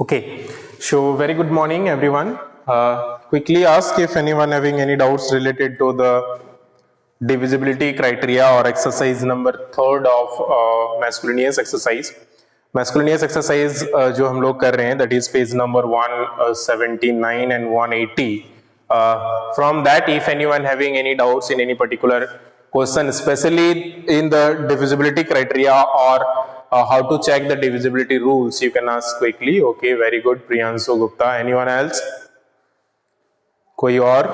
Okay, so very good morning, everyone. Quickly ask if anyone having any doubts related to the divisibility criteria or exercise number third of masculinous exercise. Masculinous exercise जो हम लोग कर रहे हैं, that is page number 179 and 180. From that, if anyone having any doubts in any particular question, especially in the divisibility criteria or how to check the divisibility rules, you can ask quickly. Okay, very good, Priyanshu Gupta. Anyone else? कोई और?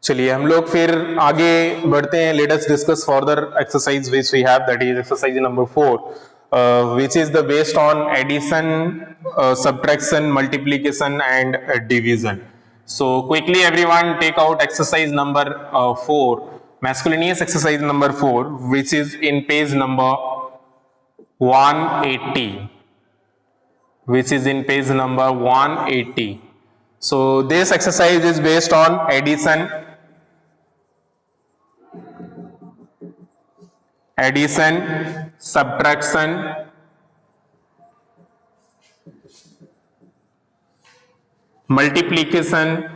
चलिए हम लोग फिर आगे बढ़ते हैं. Let us discuss further exercise which we have, that is exercise number 4, which is the based on addition, subtraction, multiplication and division. So quickly everyone take out exercise number 4, masculinous exercise number 4, which is in page number 180, which is in page number 180. So this exercise is based on addition, subtraction, multiplication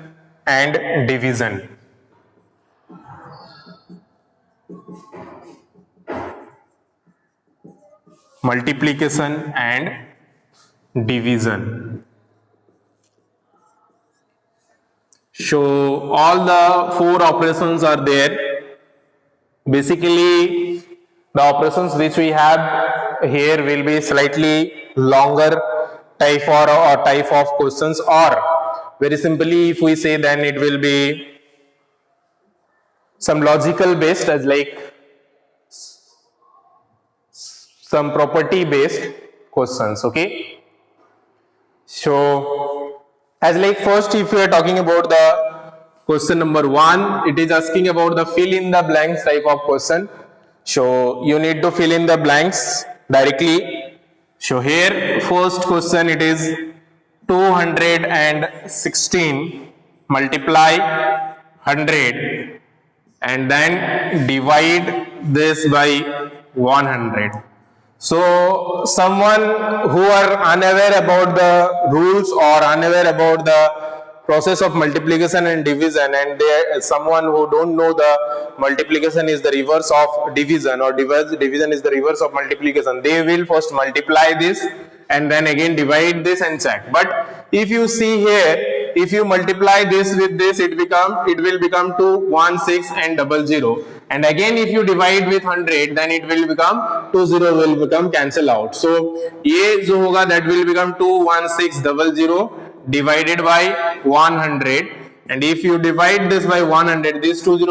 and division. Multiplication and division. So all the 4 operations are there. Basically the operations which we have here will be slightly longer type or type of questions, or very simply if we say, then it will be some logical based, as like some property based questions. Okay, so as like first, if we are talking about the question number 1, it is asking about the fill in the blanks type of question. So you need to fill in the blanks directly. So here first question, it is 216 multiply 100 and then divide this by 100. So someone who are unaware about the rules or unaware about the process of multiplication and division, and someone who don't know the multiplication is the reverse of division or division is the reverse of multiplication, they will first multiply this and then again divide this and check. But if you see here, if you multiply this with this, it will become 216 and 00, and again if you divide with 100, then it will become 20 will become cancel out. So ये जो होगा, that will become 21600 divided by 100, and if you divide this by 100, this 20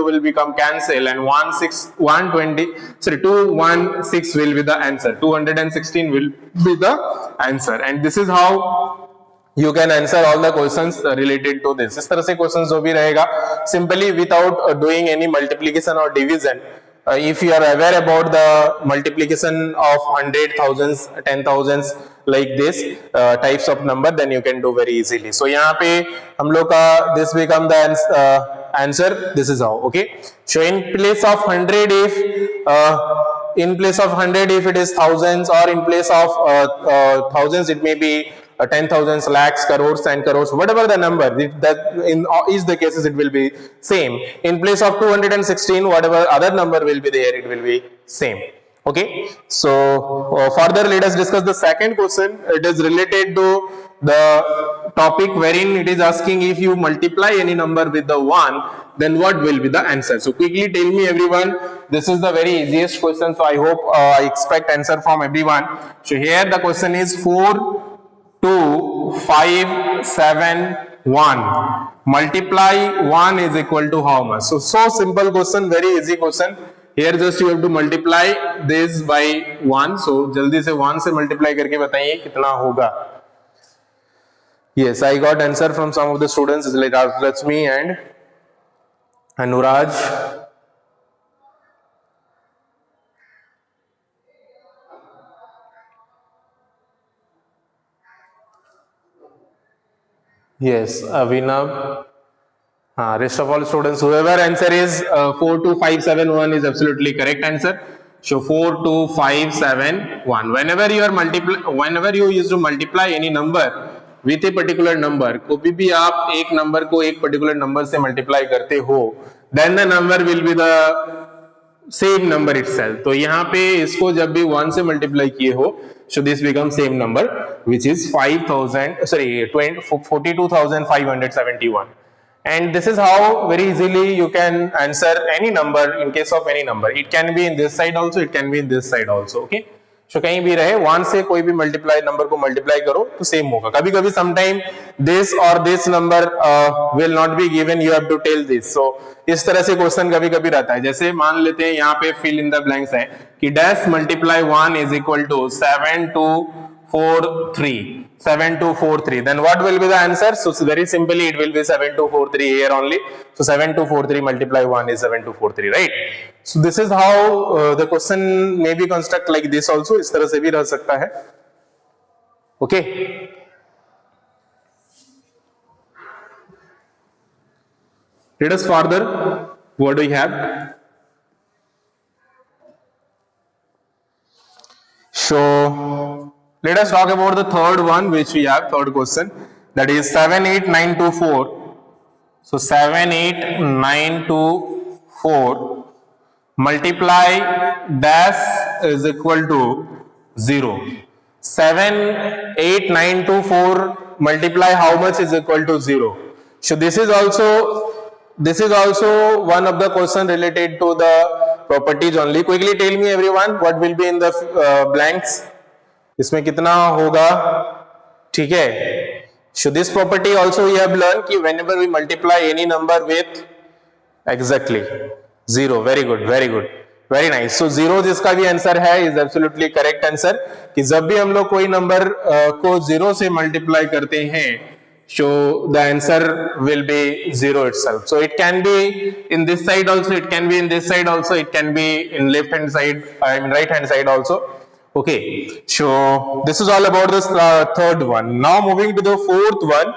will become cancel, and 216 will be the answer. 216 will be the answer, and this is how you can answer all the questions related to this. इस तरह से questions जो भी रहेगा, simply without doing any multiplication or division. If you are aware about the multiplication of 100, thousands, 10,000s like this types of number, then you can do very easily. So यहाँ पे हम लोग का this become the answer. This is how. Okay. So in place of 100, if it is thousands, or in place of thousands, it may be 10,000, lakhs, crores and crores, whatever the number, that in each the cases it will be same. In place of 216, whatever other number will be there, it will be same. Okay, so further let us discuss the second question. It is related to the topic wherein it is asking, if you multiply any number with the 1, then what will be the answer? So quickly tell me everyone, this is the very easiest question, so I hope I expect answer from everyone. So here the question is 42571 multiply 1 is equal to how much? So simple question, very easy question. Here just you have to multiply this by 1. So जल्दी से 1 से multiply करके बताइए कितना होगा. Yes, I got answer from some of the students, like Lakshmi and Anuraj. Yes, Avinav. Rest of all students, whoever answer is 42571 is absolutely correct answer. So 4, 2, 5, 7, 1. Whenever you use to multiply any number with a particular number, कभी भी आप एक number को एक particular number से multiply करते हो, then the number will be the same number itself. तो यहाँ पे इसको जब भी 1 से multiply किए हो, so this becomes same number, which is 42,571. And this is how very easily you can answer any number in case of any number. It can be in this side also, it can be in this side also. Okay. So कहीं भी रहे 1 से कोई भी multiply number को multiply करो तो same होगा. कभी कभी sometime this or this number will not be given, you have to tell this. So इस तरह से क्वेश्चन कभी कभी रहता है. जैसे मान लेते हैं यहाँ पे fill in the blanks है कि dash multiply 1 is equal to 7243. 7243. Then what will be the answer? So very simply it will be 7243 here only. So 7243 multiply 1 is 7243, right? So this is how the question may be construct like this also. इस तरह से भी रह सकता है. Okay. Let us further. What do we have? So let us talk about the third one which we have, third question, that is 78924. So 78924 multiply dash is equal to 0. 78924 multiply how much is equal to 0. So this is also one of the question related to the properties only. Quickly tell me everyone what will be in the blanks. इसमें कितना होगा? ठीक है. So this property also we have learned कि whenever we multiply any number with exactly 0. Very good, very good, very nice. So 0 जिसका भी answer है is absolutely correct answer. कि जब भी हम लोग कोई नंबर को 0 से मल्टीप्लाई करते हैं, so the answer will be 0 itself. So it can be in this side also, it can be in this side also, it can be in left hand side, I mean right hand side also. Okay, so this is all about this third one. Now moving to the fourth one.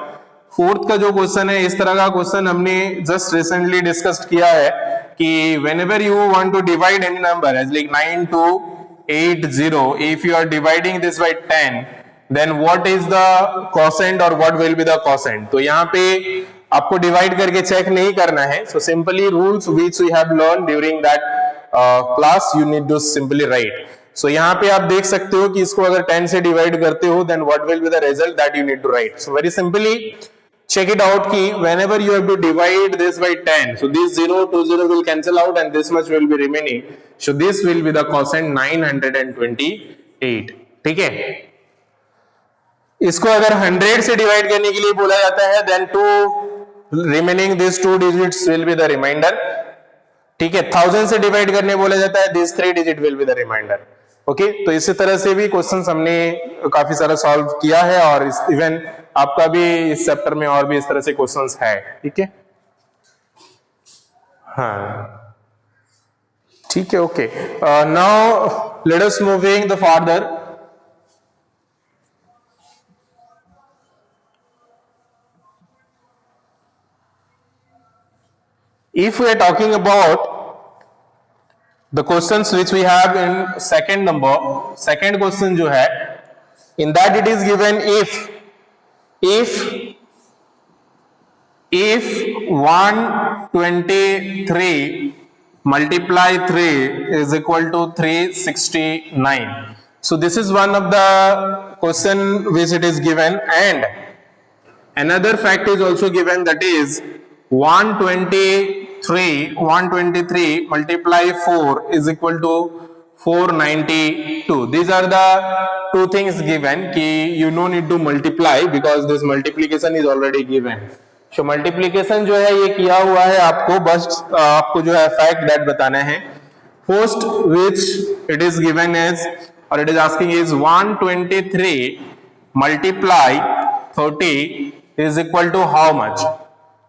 Fourth का जो question है, इस तरह का question हमने just recently discuss किया है कि whenever you want to divide any number as like 9280, if you are dividing this by 10, then what is the quotient or what will be the quotient? तो यहाँ पे आपको डिवाइड करके check नहीं करना है. So simply rules which we have learned during that class you need to simply write. So यहाँ पे आप देख सकते हो कि इसको अगर 10 से डिवाइड करते हो then what will be the result that you need to write. So very simply check it out कि whenever you have to divide this by 10, so this 0 to 0 will cancel out and this much will be remaining. So this will be the quotient 928. ठीक है. इसको अगर 100 से divide करने के लिए बोला जाता है then remaining these 2 digits will be the remainder. ठीक है. 1000 से डिवाइड करने बोला जाता है this 3 digit will be the remainder. Okay तो इसी तरह से भी क्वेश्चंस हमने काफी सारा सॉल्व किया है और इवन आपका भी इस चैप्टर में और भी इस तरह से क्वेश्चंस है. ठीक है. हाँ ठीक है. Okay now let us moving the further. If we are talking about the questions which we have in second question जो है, in that it is given if 123 multiply 3 is equal to 369. So this is one of the question which it is given, and another fact is also given, that is 123 multiply 4 is equal to 492. These are the two things given कि you no need to multiply because this multiplication is already given. So multiplication जो है ये किया हुआ है, आपको बस आपको जो है fact that बताना है. First which it is given is, or it is asking is 123 multiply 30 is equal to how much?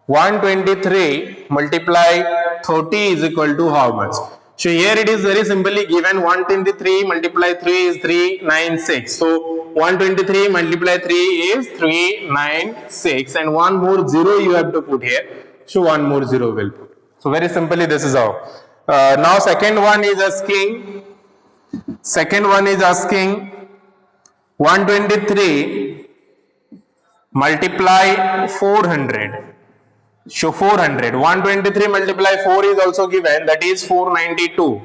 123 multiply 30 is equal to how much? So here it is very simply given 123 multiply 3 is 396. So 123 multiply 3 is 396 and one more zero you have to put here. So one more zero will put. So very simply this is how. Now second one is asking Second one is asking 123 multiply 400. So 400, 123 multiply 4 is also given, that is 492.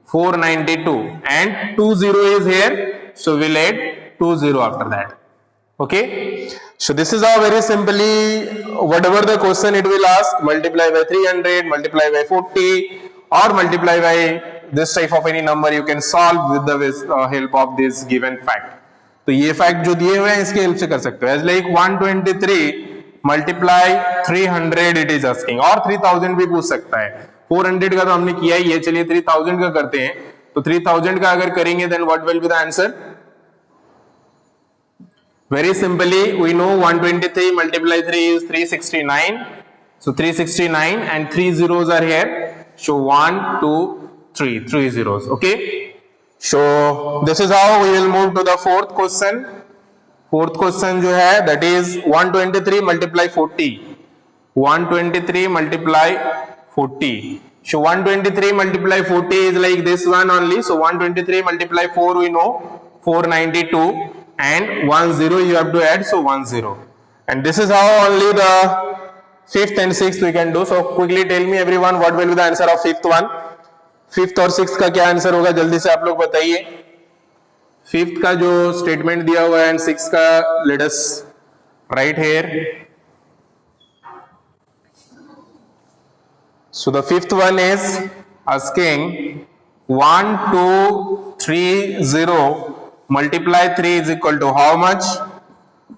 492 and 20 is here, so we'll add 20 after that. Okay, so this is how very simply whatever the question it will ask, multiply by 300, multiply by 40 or multiply by this type of any number you can solve with the help of this given fact. तो ये fact जो दिए हुए हैं इसके help से कर सकते हो. As like 123 multiply 300 it is asking, और 3000 भी पूछ सकता है. 400 का तो हमने किया ही है, चलिए 3000 का करते हैं. तो 3000 का अगर करेंगे then what will be the answer? Very simply we know 123 multiply 3 is 369. So 369 and 3 zeros are here. So 1, 2, 3, 3 zeros. Okay. So this is how we will move to the fourth question. Fourth question जो है that is 123 multiply 40. 123 multiply 40. So 123 multiply 40 is like this one only. So 123 multiply 4 we know 492. And 1 0 you have to add, so 1 0, and this is how only the fifth and sixth we can do. So quickly tell me everyone what will be the answer of fifth one. Fifth और sixth का क्या answer होगा जल्दी से आप लोग बताइए. Fifth का जो स्टेटमेंट दिया हुआ है एंड सिक्स का let us right here. So the fifth one is asking 1230 multiply 3 is equal to how much?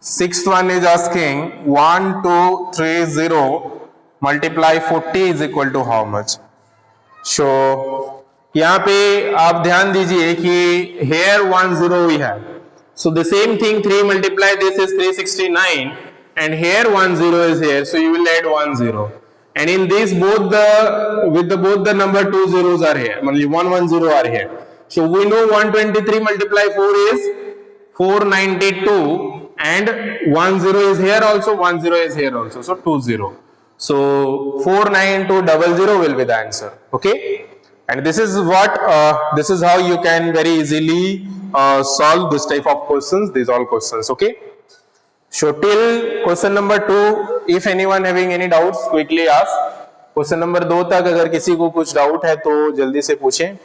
Sixth one is asking 1230 multiply 40 is equal to how much? So यहाँ पे आप ध्यान दीजिए कि here 10 we have. So the same thing 3 multiply this is 369 and here 10 is here. So you will add 10. And in this both the number 2 zeros are here. Only 110 are here. So we know 123 multiply 4 is 492 and 10 is here also, 10 is here also, so 20. So 49200 will be the answer. Okay, and this is what this is how you can very easily solve this type of questions, these all questions. Okay, so till question number 2 if anyone having any doubts quickly ask. Question number 2 तक अगर किसी को कुछ doubt है तो जल्दी से पूछें.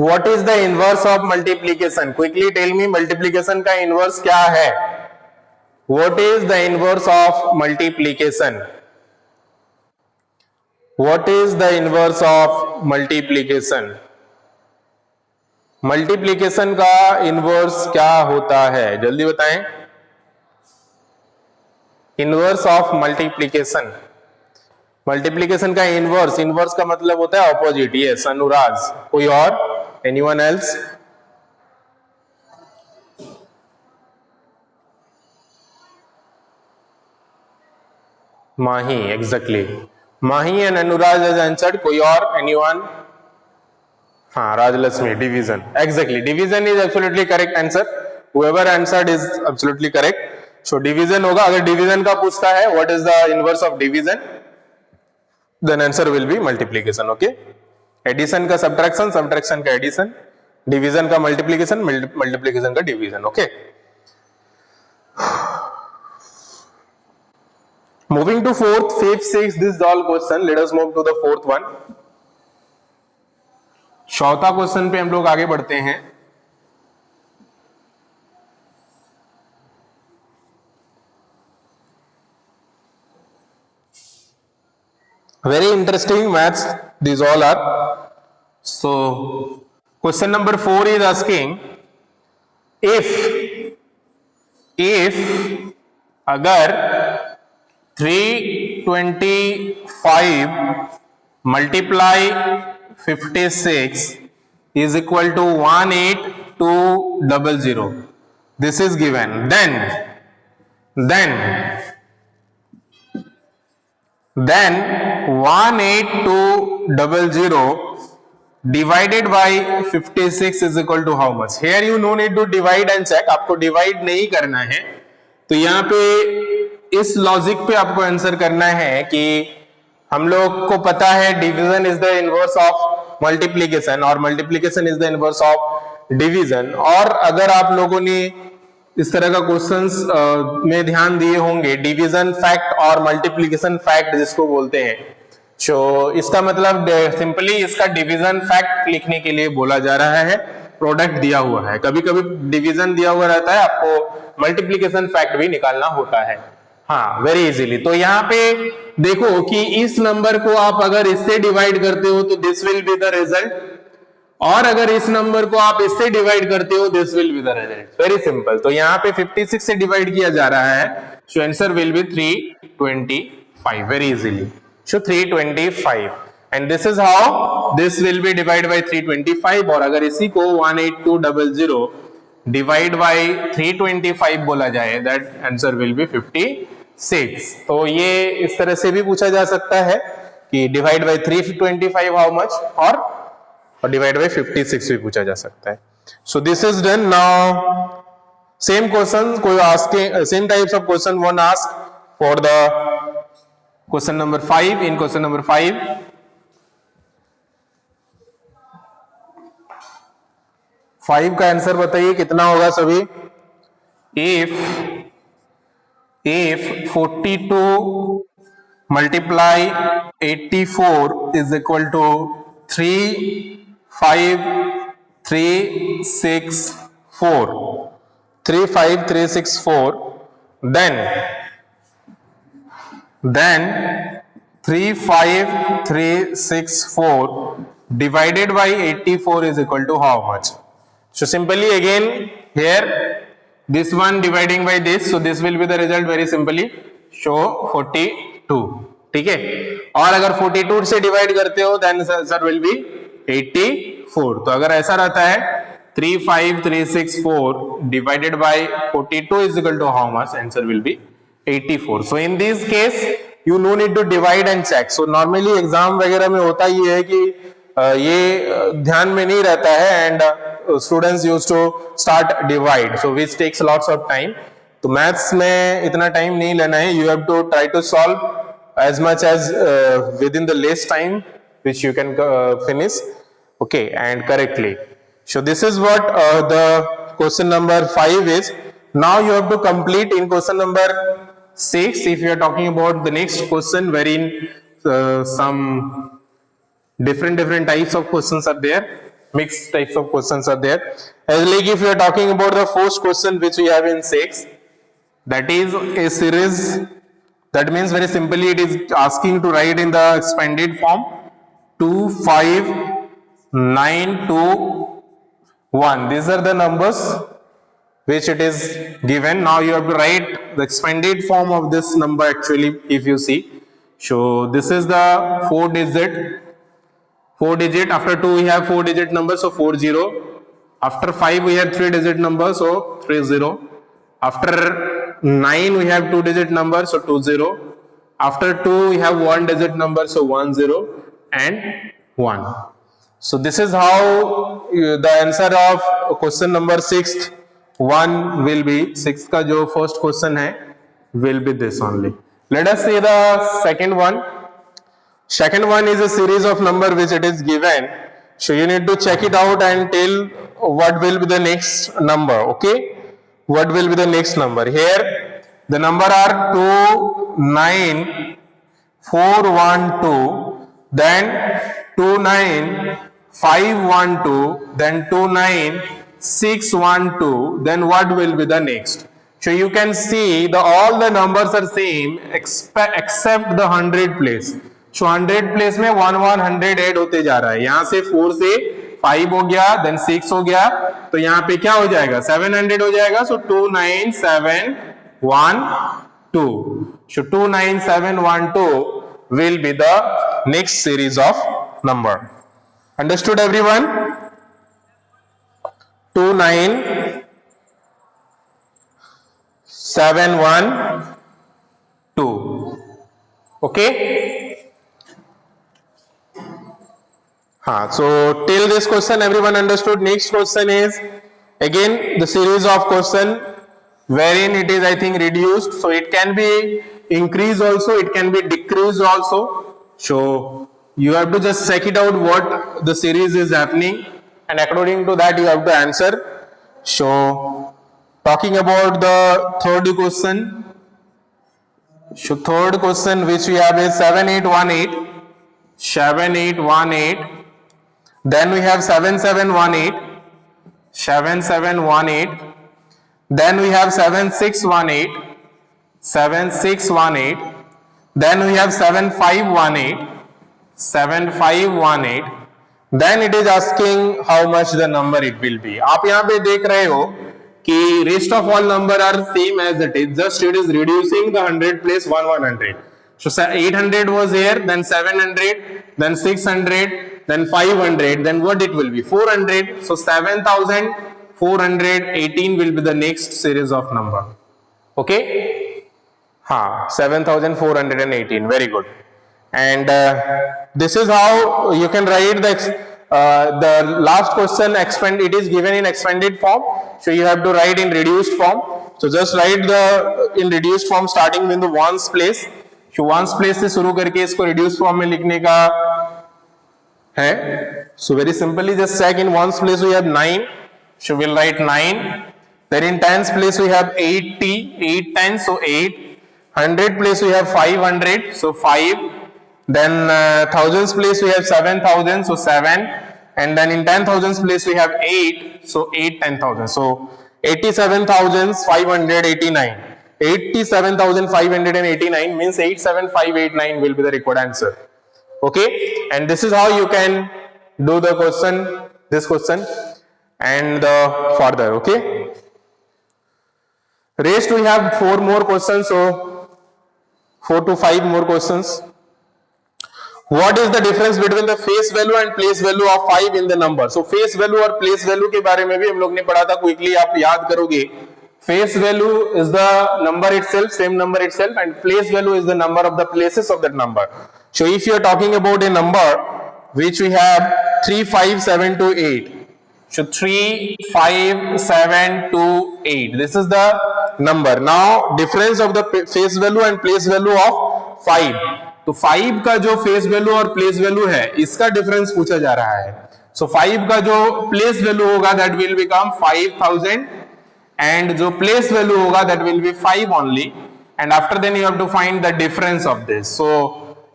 What is the inverse of multiplication? Quickly tell me multiplication का inverse क्या है? What is the inverse of multiplication? What is the inverse of multiplication? Multiplication का inverse क्या होता है? जल्दी बताएं. Inverse of multiplication. Multiplication का inverse, inverse का मतलब होता है opposite. Yes, अनुराज. कोई और? Anyone else? Mahi, exactly. Mahi and Anuraj has answered. कोई और? Anyone? हाँ, Rajlasmi, division. Exactly. Division is absolutely correct answer. Whoever answered is absolutely correct. So division होगा. अगर division का पूछता है, what is the inverse of division? Then answer will be multiplication. Okay. Addition का subtraction, subtraction का addition, division का multiplication, multiplication का division. Okay. Moving to fourth, fifth, sixth, this is all question. Let us move to the fourth one. चौथा question पे हम लोग आगे बढ़ते हैं. Very interesting maths these all are. So question number 4 is asking if अगर 325 multiply 56 is equal to 18200, this is given, then 18200 divided by 56 is equal to how much? Here you no need to divide and check. आपको divide नहीं करना है. तो यहाँ पे इस logic पे आपको आंसर करना है कि हम लोग को पता है division is the inverse of multiplication और multiplication is the inverse of division. और अगर आप लोगों ने इस तरह का क्वेश्चंस में ध्यान दिए होंगे, डिवीजन फैक्ट और मल्टीप्लीकेशन फैक्ट जिसको बोलते हैं, तो इसका मतलब सिंपली इसका डिवीजन फैक्ट लिखने के लिए बोला जा रहा है, प्रोडक्ट दिया हुआ है। कभी कभी डिवीजन दिया हुआ रहता है, आपको मल्टीप्लीकेशन फैक्ट भी निकालना होता है, हाँ, वेरी इजीली। तो यहाँ पे देखो कि इस नंबर को आप अगर इससे डिवाइड करते हो तो this will be the result, और अगर इस नंबर को आप इससे डिवाइड करते हो this will be the result. Very simple. तो यहाँ पे 56 से डिवाइड किया जा रहा है, so answer will be 325, very easily. So 325 and this is how this will B divide by 325। और अगर इसी को 18200 डिवाइड बाय 325 बोला जाए, दैट आंसर विल बी 56। तो ये इस तरह से भी पूछा जा सकता है कि डिवाइड बाय 325 हाउ मच, और डिवाइड बाय 56 भी पूछा जा सकता है। So this is done. Now same question कोई asking, same types of question one ask for the question number 5। In question number 5 का आंसर बताइए कितना होगा सभी। if 42 multiply 84 is equal to 35364, then 35364 divided by 84 is equal to how much? So simply again here this one dividing by this, so this will be the result very simply, show 42, ठीक है। और अगर 42 से divide करते हो then answer will be 84। तो अगर ऐसा रहता है 35364 divided by 42 is equal to how much? Answer will be 84। So in this case you no need to divide and check। So normally exam वगैरह में होता ये है कि ये ध्यान में नहीं रहता है and students used to start divide, so which takes lots of time। तो मैथ्स में इतना टाइम नहीं लेना है, you have to try to solve as much as within the less time which you can finish, okay, and correctly। So this is what the question number 5 is। Now you have to complete in question number 6 if you are talking about the next question wherein some different types of questions are there, mixed types of questions are there, as like if you are talking about the first question which we have in 6, that is a series, that means very simply it is asking to write in the expanded form 2 5 9 2 1, these are the numbers which it is given. Now you have to write the expanded form of this number actually, if you see. So this is the 4 digit, after 2 we have 4 digit number, so 40, after 5 we have 3 digit number, so 30, after 9 we have 2 digit number, so 20, after 2 we have 1 digit number, so 10 and 1। So this is how the answer of question number 6th one will be, 6 का जो first question है will be this only। Let us see the second one। Second one is a series of number which it is given, so you need to check it out and tell what will be the next number, okay, what will be the next number। Here the number are 29412, then 29512, then 29612, then what will be the next? So you can see all the numbers are same except the 100 place। So 100 place में 100 add होते जा रहा है, यहाँ से 4 से 5 हो गया, then 6 हो गया, तो यहाँ पे क्या हो जाएगा 700 हो जाएगा, so 29712। So 29712 will be the next series of number। Understood everyone? 29712, okay। So till this question everyone understood। Next question is again the series of question wherein it is I think reduced, so it can be increased also, it can be decreased also. So you have to just check it out what the series is happening, and according to that you have to answer. So talking about the third question, so third question which we have is 7818, 7818, then we have 7718, 7718, then we have 7618, 7618, then we have 7518, 7518, then it is asking how much the number it will be. आप यहाँ पे देख रहे हो कि rest of all number are same as it is, just it is reducing the 100 place 100. So 800 was here, then 700, then 600, then 500, then what it will be? 400. So 7418 will be the next series of number. Okay? Ha, 7418. Very good. And this is how you can write the last question. It is given in expanded form, so you have to write in reduced form. So just write the in reduced form starting with the ones place. So ones place से शुरू करके इसको reduced form में लिखने का है. So very simply just check in ones place we have 9, so we'll write 9. Then in tens place we have 80, 8 tens, so 8. 100 place we have 500, so 5. Then thousands place we have 7,000, so 7. And then in 10,000s place we have 8, so 8 10,000. So 87,589. 87,589 means 87589 will be the required answer. Okay, and this is how you can do the question, this question, and further. Okay, rest we have 4 more questions, so 4 to 5 more questions. What is the difference between the face value and place value of 5 in the number? So face value और place value के बारे में भी हम लोग ने पढ़ा था, quickly आप याद करोगे. Face value is the number itself, same number itself, and place value is the number of the places of that number. So if you are talking about a number which we have 35728, so 35728, this is the number. Now difference of the face value and place value of 5. तो 5 का जो face value और place value है इसका difference पूछा जा रहा है. सो 5 का जो प्लेस वैल्यू होगा दैट विल बिकम 5000, एंड जो प्लेस वैल्यू होगा that will be 5 only, and after then you have to find the difference of this. So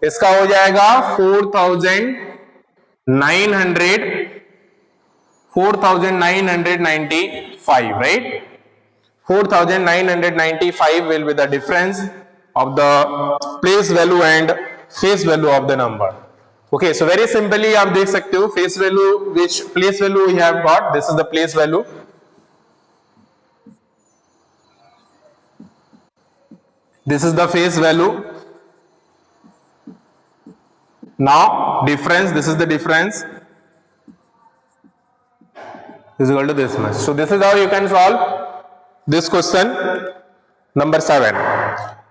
इसका हो जाएगा 4995, right? 4995 will be the difference of the place value and face value of the number. Okay, so very simply आप देख सकते हो face value, which place value we have got, this is the place value. This is the face value. Now difference, this is the difference, is equal to this much. So this is how you can solve this question number 7.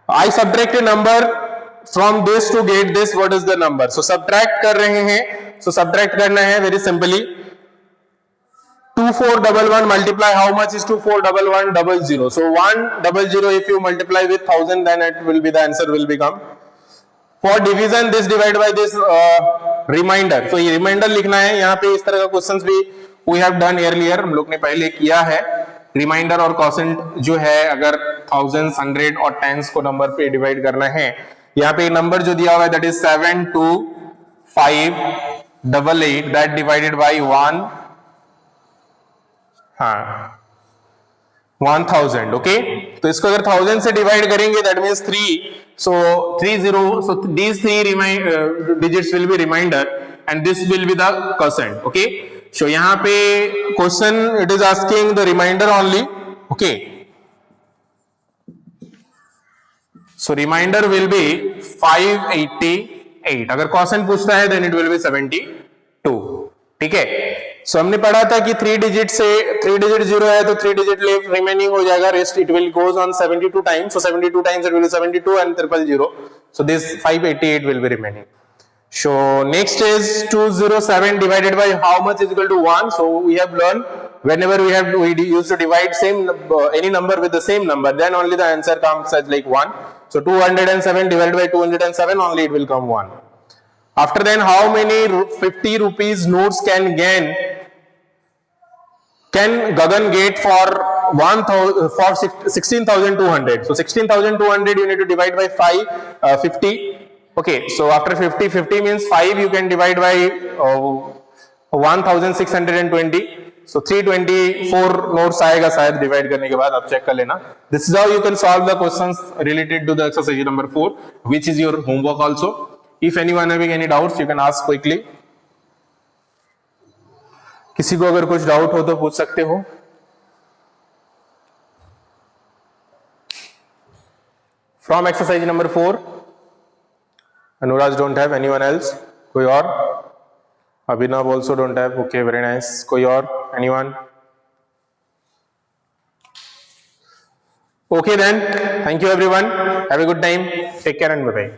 I subtract a number from this to get this. What is the number? So subtract कर रहे हैं. So subtract करना है very simply. 2411 multiply how much is 241100? So 100 if you multiply with 1000, then it will be the answer will become. For division, this divide by this remainder. So ये remainder लिखना है. यहाँ पे इस तरह का questions भी we have done earlier, हम लोग ने पहले किया है. रिमाइंडर और क्वोशेंट जो है, अगर थाउजेंड्स, हंड्रेड और टेंस को नंबर पे डिवाइड करना है, यहाँ पे नंबर जो दिया हुआ है that is 72588, that divided by 1, हाँ 1000. ओके, तो इसको अगर 1000 से डिवाइड करेंगे that means 3, so 30, so these 3 digits will be remainder and this will be the quotient. Okay, so यहाँ पे question it is asking the remainder only. Okay, so remainder will be 588. अगर question पूछता है then it will be 72. ठीक है, so हमने पढ़ा था कि 3 डिजिट से 3 डिजिट 0 है तो 3 डिजिट लेफ्ट रिमेनिंग हो जाएगा, rest it will goes on 72 times. so 72 times it will be 72 and 000, so this 588 will be remaining. So next is 207 divided by how much is equal to 1. So we have learned whenever we used to divide any number with the same number, then only the answer comes as like 1. So 207 divided by 207, only it will come 1. After then, how many 50 rupees notes can Gagan get for 16,200? So 16,200 you need to divide by 50. Okay, so after 50 means 5 you can divide by 1620. So 324 notes आएगा शायद divide करने के बाद, आप check कर लेना. This is how you can solve the questions related to the exercise number 4, which is your homework also. If anyone having any doubts, you can ask quickly. किसी को अगर कुछ डाउट हो तो पूछ सकते हो. From exercise number 4, Anuraj don't have. Anyone else? कोई और? Abhinav also don't have. Okay, very nice. कोई और? Anyone? Okay then. Thank you everyone. Have a good time. Take care and bye bye.